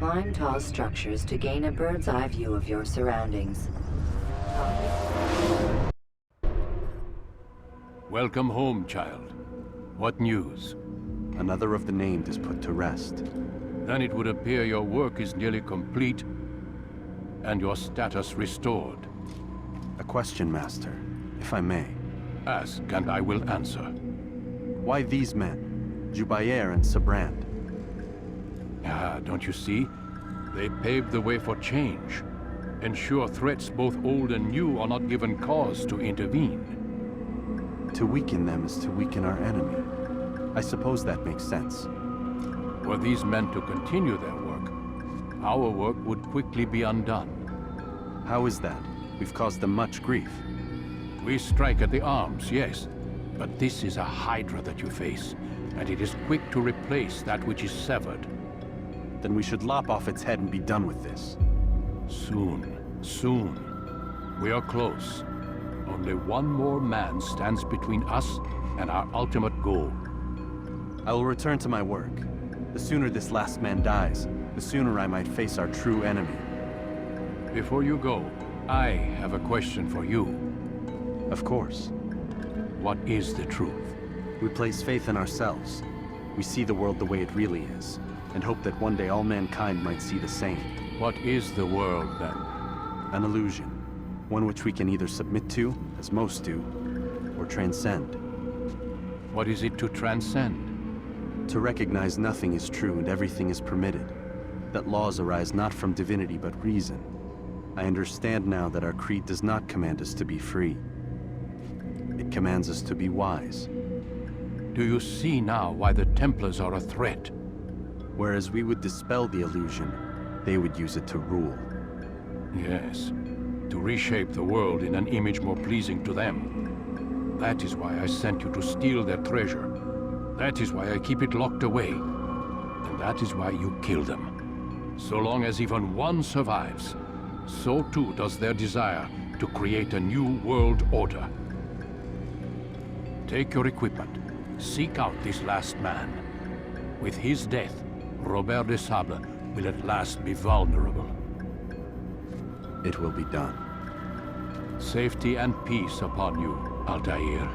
Climb tall structures to gain a bird's eye view of your surroundings. Welcome home, child. What news? Another of the named is put to rest. Then it would appear your work is nearly complete and your status restored. A question, Master, if I may. Ask, and I will answer. Why these men, Jubair and Sibrand? Ah, don't you see? They paved the way for change. Ensure threats both old and new are not given cause to intervene. To weaken them is to weaken our enemy. I suppose that makes sense. Were these men to continue their work, our work would quickly be undone. How is that? We've caused them much grief. We strike at the arms, yes, but this is a hydra that you face, and it is quick to replace that which is severed. Then we should lop off its head and be done with this. Soon, soon. We are close. Only one more man stands between us and our ultimate goal. I will return to my work. The sooner this last man dies, the sooner I might face our true enemy. Before you go, I have a question for you. Of course. What is the truth? We place faith in ourselves. We see the world the way it really is, and hope that one day all mankind might see the same. What is the world, then? An illusion. One which we can either submit to, as most do, or transcend. What is it to transcend? To recognize nothing is true and everything is permitted. That laws arise not from divinity but reason. I understand now that our creed does not command us to be free. It commands us to be wise. Do you see now why the Templars are a threat? Whereas we would dispel the illusion, they would use it to rule. Yes, to reshape the world in an image more pleasing to them. That is why I sent you to steal their treasure. That is why I keep it locked away. And that is why you kill them. So long as even one survives, so too does their desire to create a new world order. Take your equipment. Seek out this last man. With his death, Robert de Sable will at last be vulnerable. It will be done. Safety and peace upon you, Altaïr.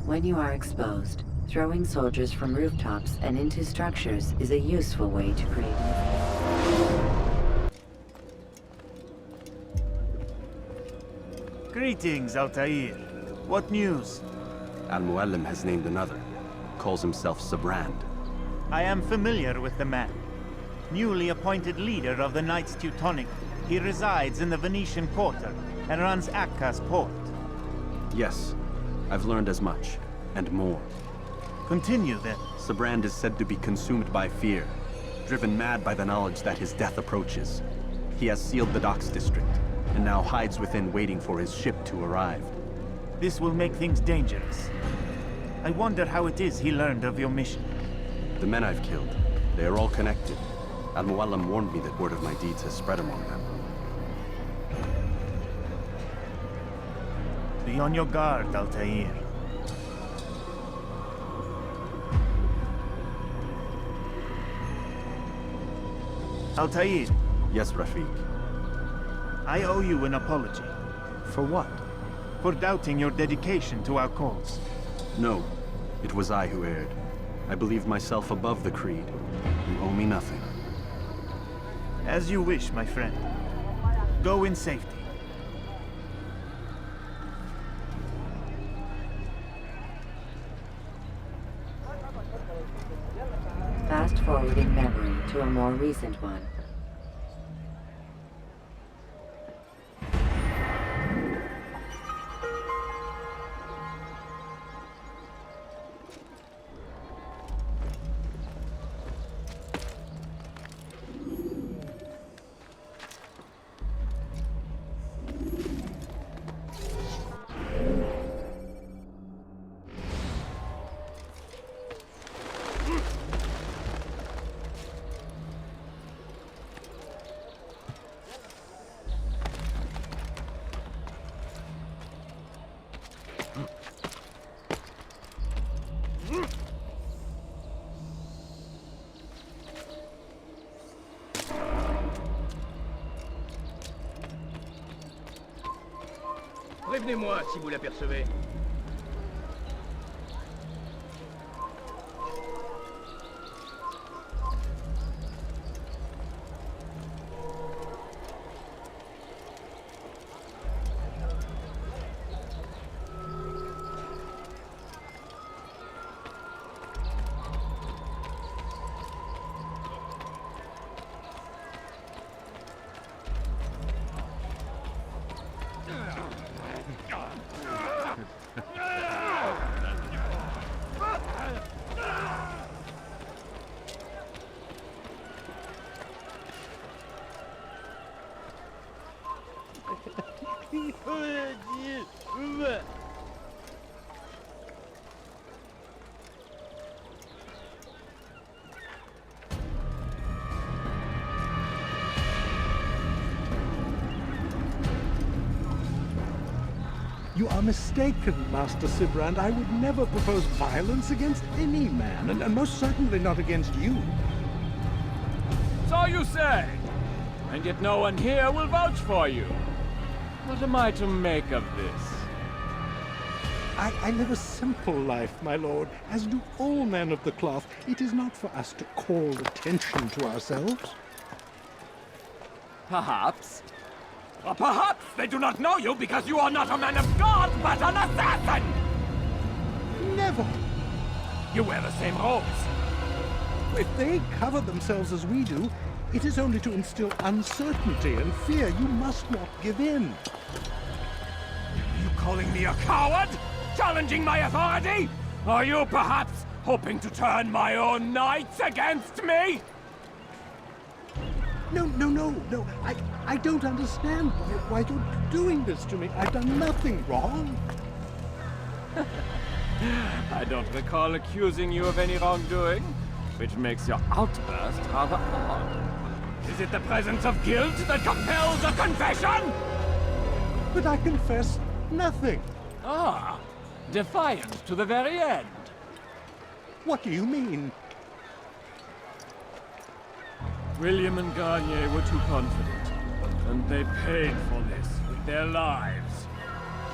When you are exposed, throwing soldiers from rooftops and into structures is a useful way to create. Greetings, Altaïr. What news? Al-Muallim has named another. Calls himself Sibrand. I am familiar with the man. Newly appointed leader of the Knights Teutonic, he resides in the Venetian Quarter and runs ACRE's port. Yes, I've learned as much, and more. Continue then. Sibrand is said to be consumed by fear, driven mad by the knowledge that his death approaches. He has sealed the docks district, and now hides within waiting for his ship to arrive. This will make things dangerous. I wonder how it is he learned of your mission. The men I've killed, they are all connected. Al-Muallim warned me that word of my deeds has spread among them. Be on your guard, Altaïr. Altaïr. Yes, Rafiq. I owe you an apology. For what? For doubting your dedication to our cause. No, it was I who erred. I believed myself above the Creed. You owe me nothing. As you wish, my friend. Go in safety. Fast-forwarding memory to a more recent one. Prévenez-moi si vous l'apercevez. You are mistaken, Master Sibrand. I would never propose violence against any man, and most certainly not against you. So you say, and yet no one here will vouch for you. What am I to make of this? I live a simple life, my lord, as do all men of the cloth. It is not for us to call attention to ourselves. Perhaps. Or perhaps they do not know you because you are not a man of God, but an assassin! Never! You wear the same robes. If they cover themselves as we do, it is only to instill uncertainty and fear. You must not give in. You calling me a coward? Challenging my authority? Are you perhaps hoping to turn my own knights against me? No. I don't understand why you're doing this to me. I've done nothing wrong. I don't recall accusing you of any wrongdoing, which makes your outburst rather odd. Is it the presence of guilt that compels a confession? But I confess nothing. Ah, defiant to the very end. What do you mean? William and Garnier were too confident, and they paid for this with their lives.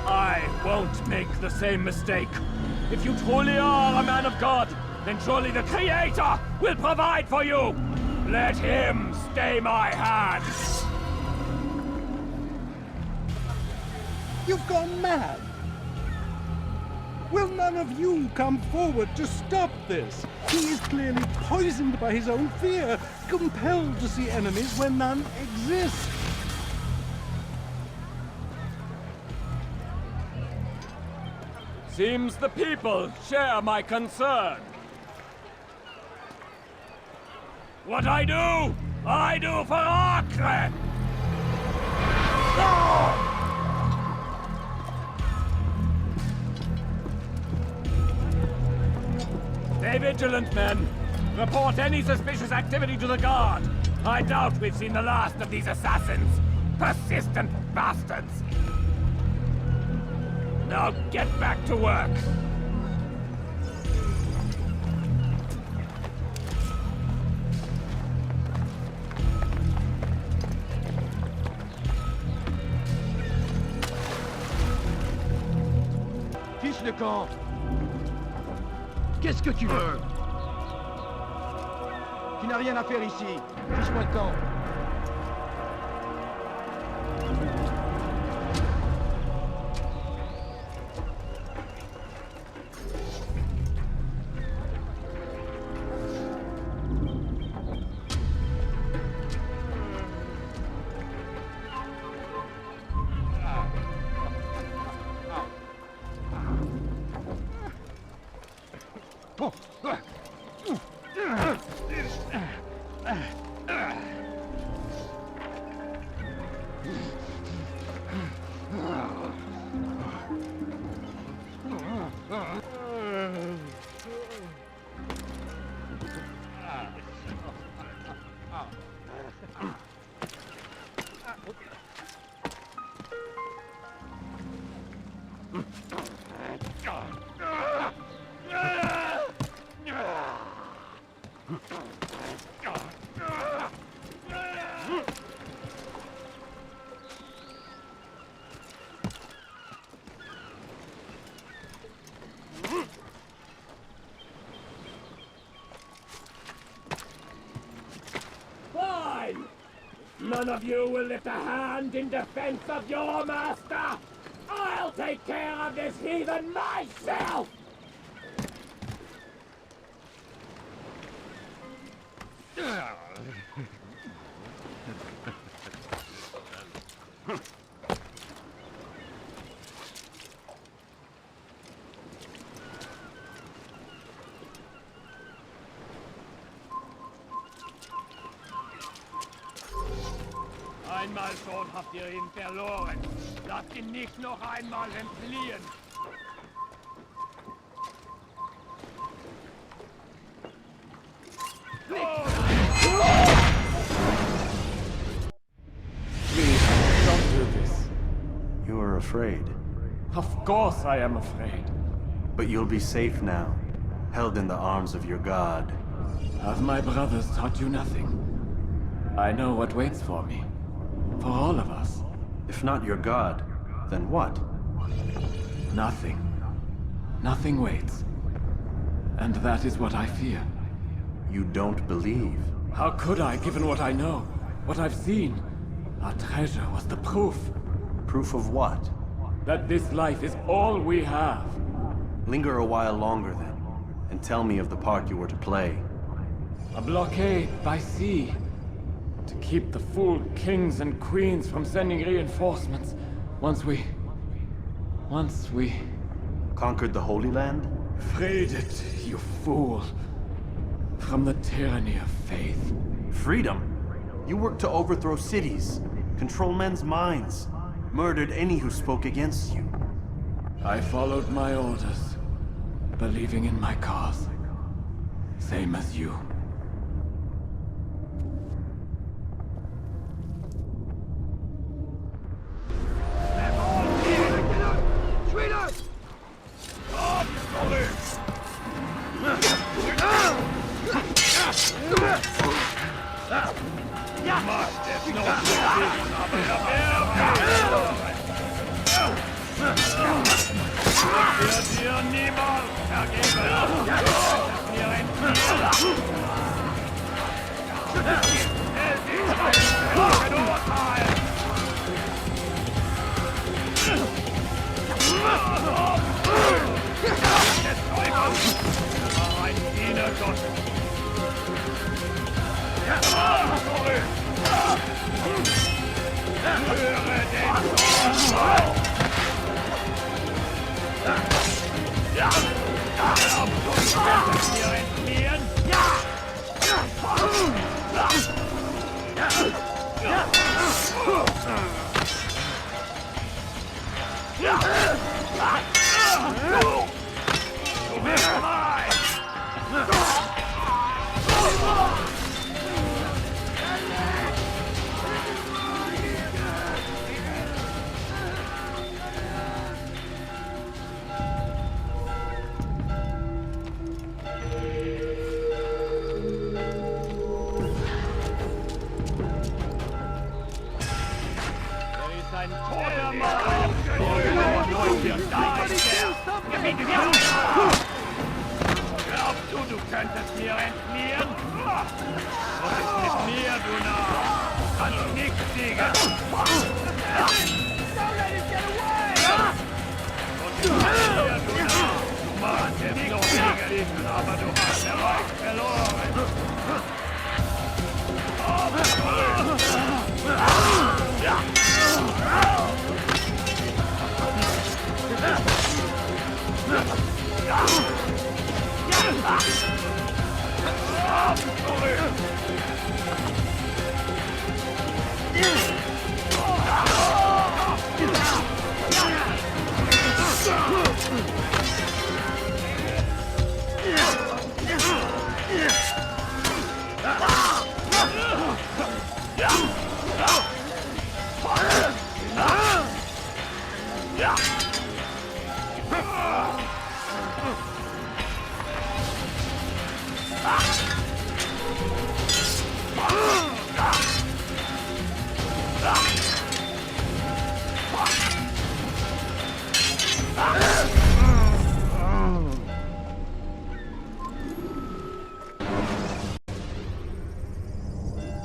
I won't make the same mistake. If you truly are a man of God, then surely the Creator will provide for you. Let him stay my hand. You've gone mad. Will none of you come forward to stop this? He is clearly poisoned by his own fear, compelled to see enemies where none exist. Seems the people share my concern. What I do for ACRE! No! Stay vigilant, men. Report any suspicious activity to the guard. I doubt we've seen the last of these assassins. Persistent bastards. Now get back to work. Fiche le camp! Qu'est-ce que tu veux? Tu n'as rien à faire ici. Fiche-moi le camp. Fine! None of you will lift a hand in defense of your master! I'll take care of this heathen myself! Einmal schon habt ihr ihn verloren. Lasst ihn nicht noch einmal entfliehen. Please, don't do this. You are afraid. Of course I am afraid. But you'll be safe now, held in the arms of your god. Have my brothers taught you nothing? I know what waits for me. For all of us. If not your god, then what? Nothing. Nothing waits. And that is what I fear. You don't believe. How could I, given what I know? What I've seen? Our treasure was the proof. Proof of what? That this life is all we have. Linger a while longer then, and tell me of the part you were to play. A blockade by sea. To keep the fool kings and queens from sending reinforcements. Once we... Conquered the Holy Land? freed it, you fool. From the tyranny of faith. Freedom? You worked to overthrow cities, control men's minds, murdered any who spoke against you. I followed my orders, believing in my cause. Same as you. entfliehen? Was ist mit mir, du Narr? Kannst nicht siegen! Don't let him get away! Was ist mit mir, du Narr? Du magst es noch siegen, aber du hast bereits verloren!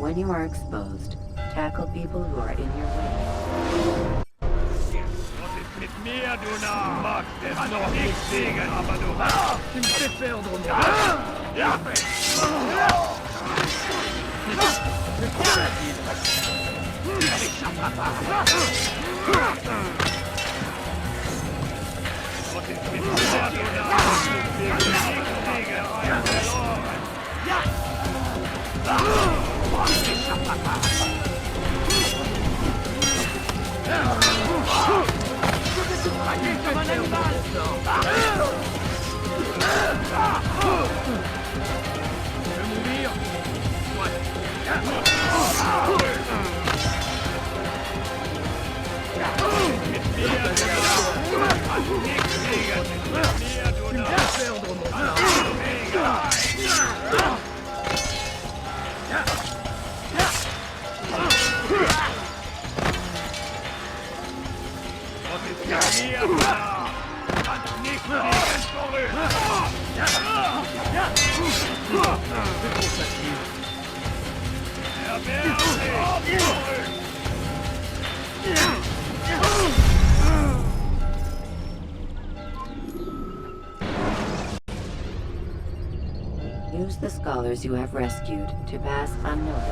When you are exposed, tackle people who are in your way. Was ist mit mir, du Narr? Magst es noch nicht siegen, aber du hast... Tu me fais perdre mon... Was ist mit mir, du Narr? Comme un animal! Tu veux mourir? Ouais. Tu me fais perdre mon temps. Use the scholars you have rescued to pass unnoticed.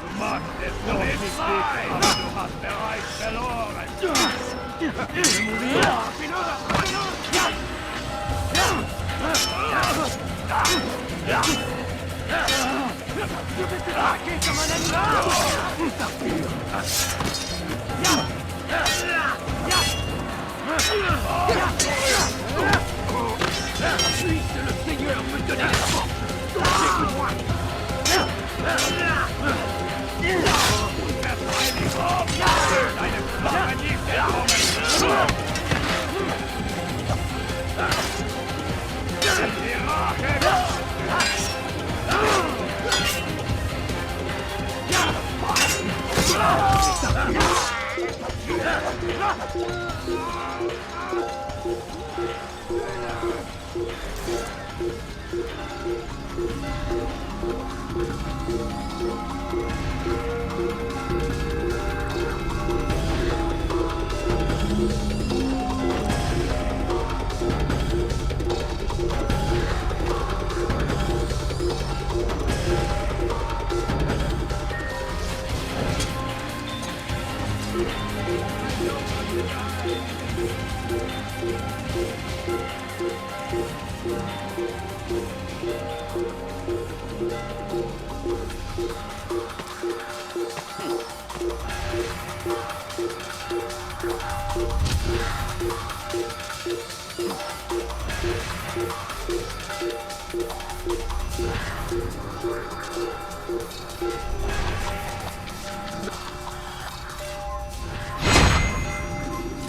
Du magst es noch nicht siegen, aber du hast bereits verloren. Comme un animal! Puisse le Seigneur me donner la force! Écoute-moi!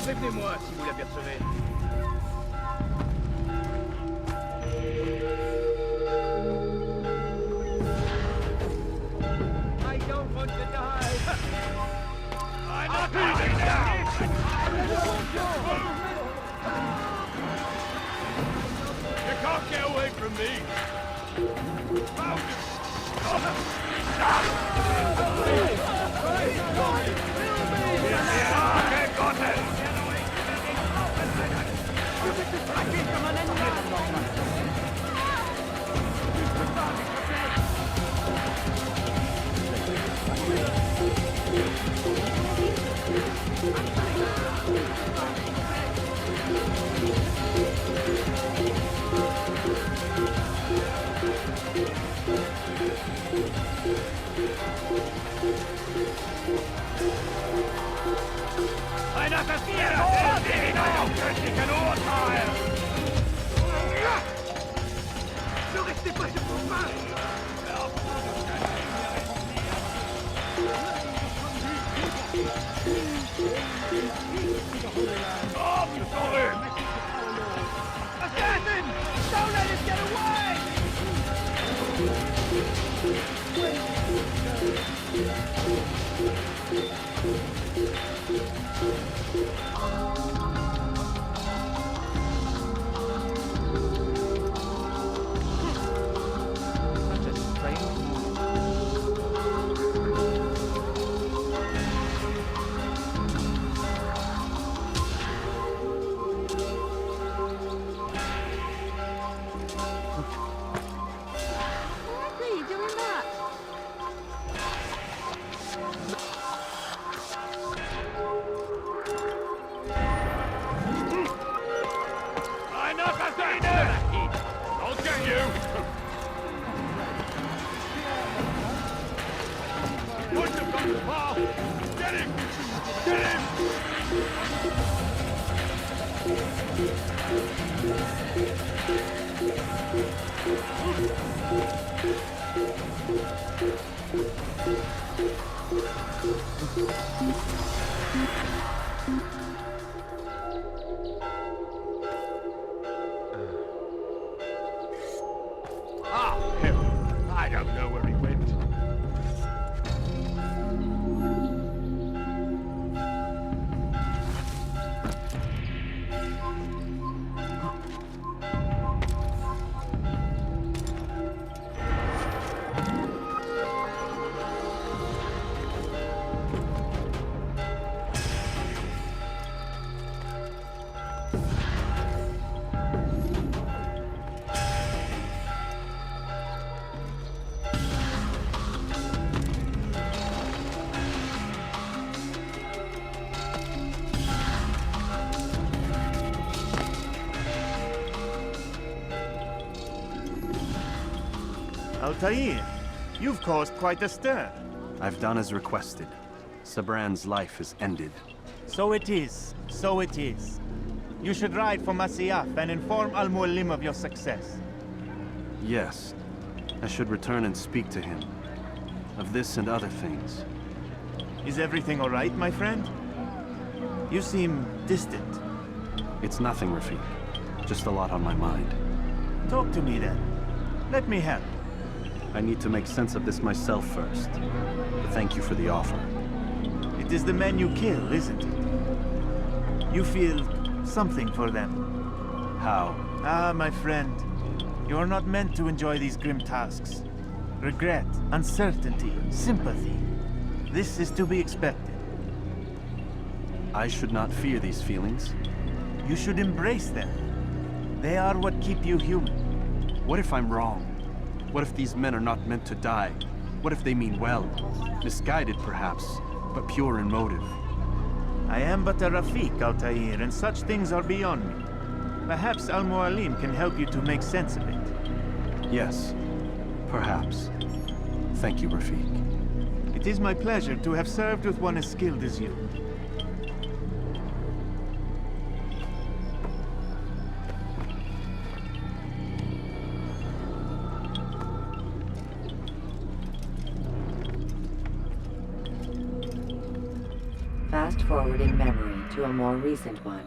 Prévenez-moi si vous l'apercevez. I don't want to die. I'm not going down! from me. Found him. Ein Assassination! Den aufkündigen Urteil! Ne restez pas sur vos mains! Assassin! Don't let him get away! I don't know where he went. Altaïr, you've caused quite a stir. I've done as requested. Sibrand's life is ended. So it is. So it is. You should ride for Masyaf and inform Al-Mualim of your success. Yes. I should return and speak to him. Of this and other things. Is everything all right, my friend? You seem distant. It's nothing, Rafiq. Just a lot on my mind. Talk to me then. Let me help. I need to make sense of this myself first. But thank you for the offer. It is the men you kill, isn't it? You feel something for them. How? Ah, my friend. You are not meant to enjoy these grim tasks. Regret, uncertainty, sympathy. This is to be expected. I should not fear these feelings. You should embrace them. They are what keep you human. What if I'm wrong? What if these men are not meant to die? What if they mean well? Misguided, perhaps, but pure in motive. I am but a Rafiq, Altaïr, and such things are beyond me. Perhaps Al-Mualim can help you to make sense of it. Yes, perhaps. Thank you, Rafiq. It is my pleasure to have served with one as skilled as you. Fast forwarding memory to a more recent one.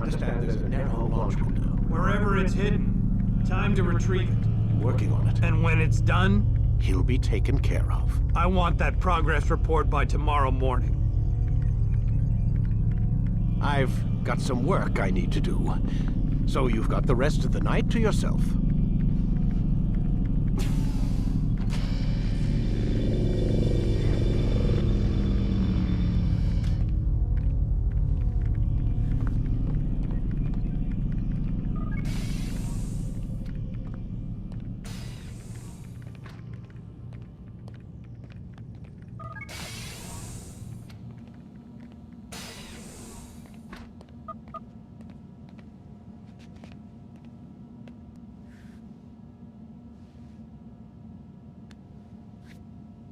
Understand there's a narrow launch window. Wherever it's hidden, time to retrieve it. Working on it. And when it's done, He'll be taken care of. I want that progress report by tomorrow morning. I've got some work I need to do. So you've got the rest of the night to yourself.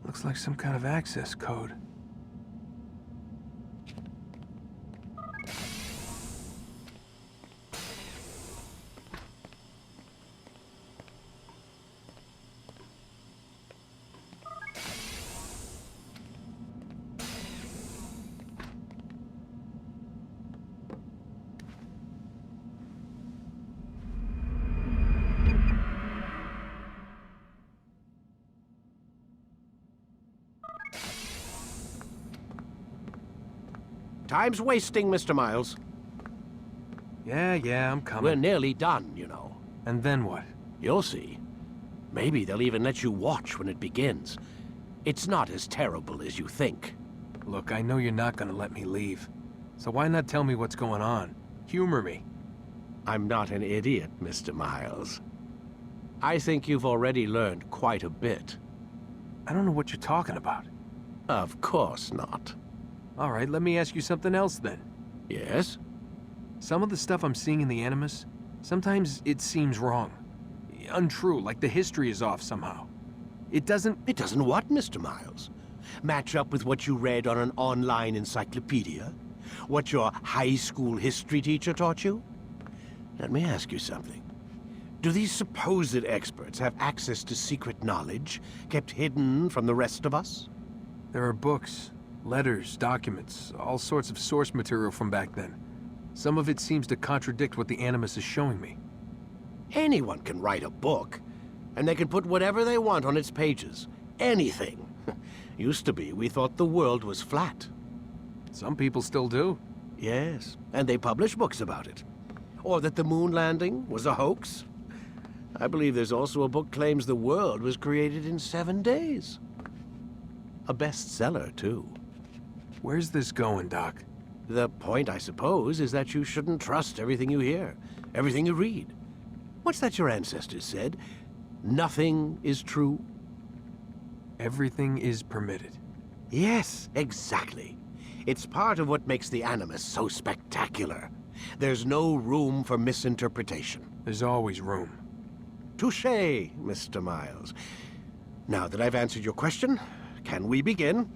Looks like some kind of access code. Time's wasting, Mr. Miles. Yeah, I'm coming. We're nearly done, you know. And then what? You'll see. Maybe they'll even let you watch when it begins. It's not as terrible as you think. Look, I know you're not gonna let me leave. So why not tell me what's going on? Humor me. I'm not an idiot, Mr. Miles. I think you've already learned quite a bit. I don't know what you're talking about. Of course not. All right, let me ask you something else then. Yes? Some of the stuff I'm seeing in the Animus, sometimes it seems wrong. Untrue, like the history is off somehow. It doesn't... It doesn't what, Mr. Miles? Match up with what you read on an online encyclopedia? What your high school history teacher taught you? Let me ask you something. Do these supposed experts have access to secret knowledge kept hidden from the rest of us? There are books, letters, documents, all sorts of source material from back then. Some of it seems to contradict what the Animus is showing me. Anyone can write a book, and they can put whatever they want on its pages. Anything. Used to be, we thought the world was flat. Some people still do. Yes, and they publish books about it. Or that the moon landing was a hoax. I believe there's also a book claims the world was created in 7 days. A bestseller, too. Where's this going, Doc? The point, I suppose, is that you shouldn't trust everything you hear, everything you read. What's that your ancestors said? Nothing is true? Everything is permitted. Yes, exactly. It's part of what makes the Animus so spectacular. There's no room for misinterpretation. There's always room. Touché, Mr. Miles. Now that I've answered your question, can we begin?